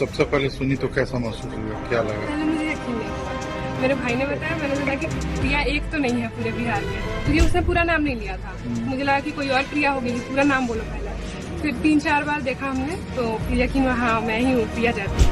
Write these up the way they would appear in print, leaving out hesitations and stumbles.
सबसे पहले सुनी तो कैसा महसूस हुआ, क्या लगा? पहले मुझे यकीन नहीं हुआ। मेरे भाई ने बताया, मैंने सोचा कि प्रिया एक तो नहीं है पूरे बिहार में, क्योंकि उसने पूरा नाम नहीं लिया था। मुझे लगा कि कोई और प्रिया होगी, पूरा नाम बोलो पहले। फिर 3-4 बार देखा हमने तो फिर यकीन हुआ, हाँ मैं ही हूँ प्रिया जाती।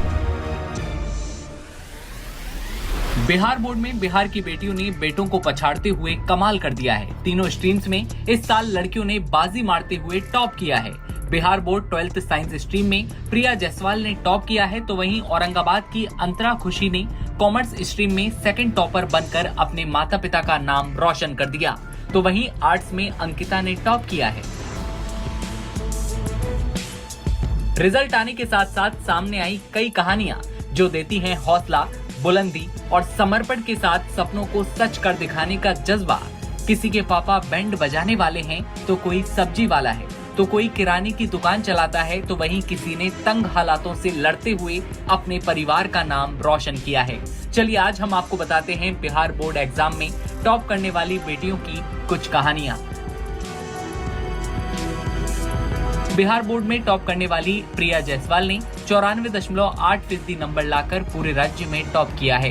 बिहार बोर्ड में बिहार की बेटियों ने बेटों को पछाड़ते हुए कमाल कर दिया है। तीनों स्ट्रीम्स में इस साल लड़कियों ने बाजी मारते हुए टॉप किया है। Bihar board 12th science stream में प्रिया जायसवाल ने टॉप किया है, तो वहीं औरंगाबाद की अंतरा खुशी ने कॉमर्स स्ट्रीम में सेकंड टॉपर बनकर अपने माता पिता का नाम रोशन कर दिया। तो वहीं आर्ट्स में अंकिता ने टॉप किया है। रिजल्ट आने के साथ साथ सामने आई कई कहानियां जो देती हैं हौसला, बुलंदी और समर्पण के साथ सपनों को सच कर दिखाने का जज्बा। किसी के पापा बैंड बजाने वाले हैं तो कोई सब्जी वाला है, तो कोई किराने की दुकान चलाता है, तो वहीं किसी ने तंग हालातों से लड़ते हुए अपने परिवार का नाम रोशन किया है। चलिए आज हम आपको बताते हैं बिहार बोर्ड एग्जाम में टॉप करने वाली बेटियों की कुछ कहानियां। बिहार बोर्ड में टॉप करने वाली प्रिया जायसवाल ने 94.8% नंबर लाकर पूरे राज्य में टॉप किया है।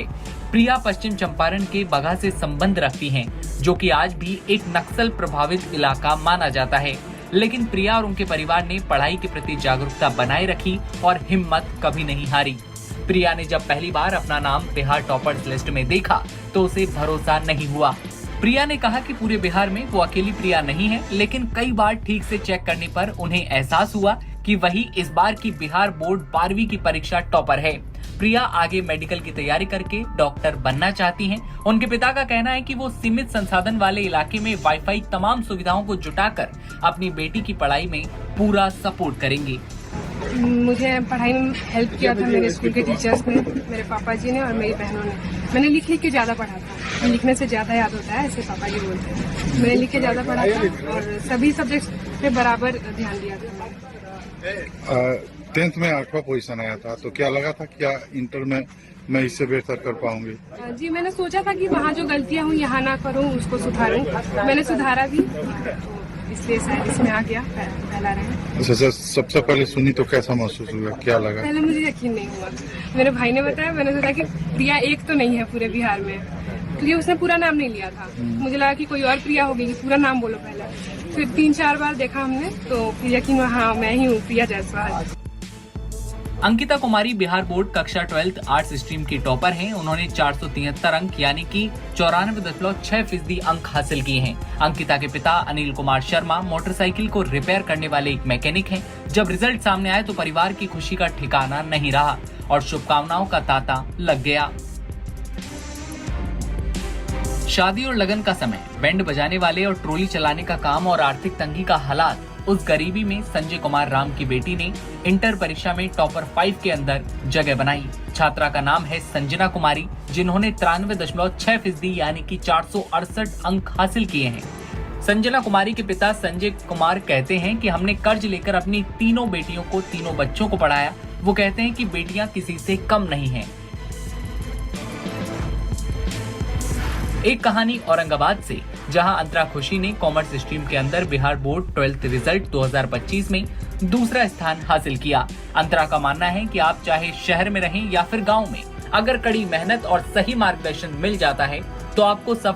प्रिया पश्चिम चंपारण के बगहा से संबंध रखती हैं, जो कि आज भी एक नक्सल प्रभावित इलाका माना जाता है। लेकिन प्रिया और उनके परिवार ने पढ़ाई के प्रति जागरूकता बनाए रखी और हिम्मत कभी नहीं हारी। प्रिया ने जब पहली बार अपना नाम बिहार टॉपर्स लिस्ट में देखा तो उसे भरोसा नहीं हुआ। प्रिया ने कहा कि पूरे बिहार में वो अकेली प्रिया नहीं है, लेकिन कई बार ठीक से चेक करने पर उन्हें एहसास हुआ कि वही इस बार की बिहार बोर्ड 12वीं की परीक्षा टॉपर है। प्रिया आगे मेडिकल की तैयारी करके डॉक्टर बनना चाहती हैं। उनके पिता का कहना है कि वो सीमित संसाधन वाले इलाके में वाईफाई तमाम सुविधाओं को जुटाकर अपनी बेटी की पढ़ाई में पूरा सपोर्ट करेंगे। मुझे पढ़ाई में हेल्प किया था मेरे स्कूल के टीचर्स ने, मेरे पापा जी ने और मेरी बहनों ने। मैंने लिख के ज्यादा पढ़ा था, लिखने से ज्यादा याद होता है, ऐसे पापा जी बोलते हैं। मैंने लिख के ज्यादा पढ़ा था और सभी सब्जेक्ट्स पे बराबर ध्यान दिया था। 10th में 8वां पोजीशन आया था, तो क्या लगा था क्या इंटर में मैं इससे बेहतर कर पाऊंगी? जी मैंने सोचा था कि वहाँ जो गलतियाँ हुई यहाँ ना करूँ, उसको सुधारूं। मैंने सुधारा भी, इसलिए शायद इसमें आ गया पहला रैंक। अच्छा, सबसे पहले सुनी तो कैसा महसूस हुआ, क्या लगा? पहले मुझे यकीन नहीं हुआ। मेरे भाई ने बताया, मैंने सोचा कि प्रिया एक तो नहीं है पूरे बिहार में, क्योंकि उसने पूरा नाम नहीं लिया था। मुझे लगा कि कोई और प्रिया होगी, पूरा नाम बोलो पहले। फिर 3-4 बार देखा हमने तो फिर यकीन हुआ, हाँ मैं ही हूँ प्रिया जायसवाल। अंकिता कुमारी बिहार बोर्ड कक्षा 12th आर्ट्स स्ट्रीम की टॉपर हैं। उन्होंने 473 अंक यानी कि 94.6% अंक हासिल किए हैं। अंकिता के पिता अनिल कुमार शर्मा मोटरसाइकिल को रिपेयर करने वाले एक मैकेनिक हैं। जब रिजल्ट सामने आए तो परिवार की खुशी का ठिकाना नहीं रहा और शुभकामनाओं का तांता लग गया। शादी और लगन का समय, बैंड बजाने वाले और ट्रोली चलाने का काम और आर्थिक तंगी का हालात, उस गरीबी में संजय कुमार राम की बेटी ने इंटर परीक्षा में टॉपर 5 के अंदर जगह बनाई। छात्रा का नाम है संजना कुमारी, जिन्होंने 93.6% यानी कि 468 अंक हासिल किए हैं। संजना कुमारी के पिता संजय कुमार कहते हैं कि हमने कर्ज लेकर अपनी तीनों बेटियों को, तीनों बच्चों को पढ़ाया। वो कहते हैं कि बेटियां किसी से कम नहीं हैं। एक कहानी औरंगाबाद से, जहां अंतरा खुशी ने कॉमर्स स्ट्रीम के अंदर बिहार बोर्ड 12th रिजल्ट 2025 में दूसरा स्थान हासिल किया। अंतरा का मानना है कि आप चाहे शहर में रहें या फिर गांव में, अगर कड़ी मेहनत और सही मार्गदर्शन मिल जाता है तो आपको सफल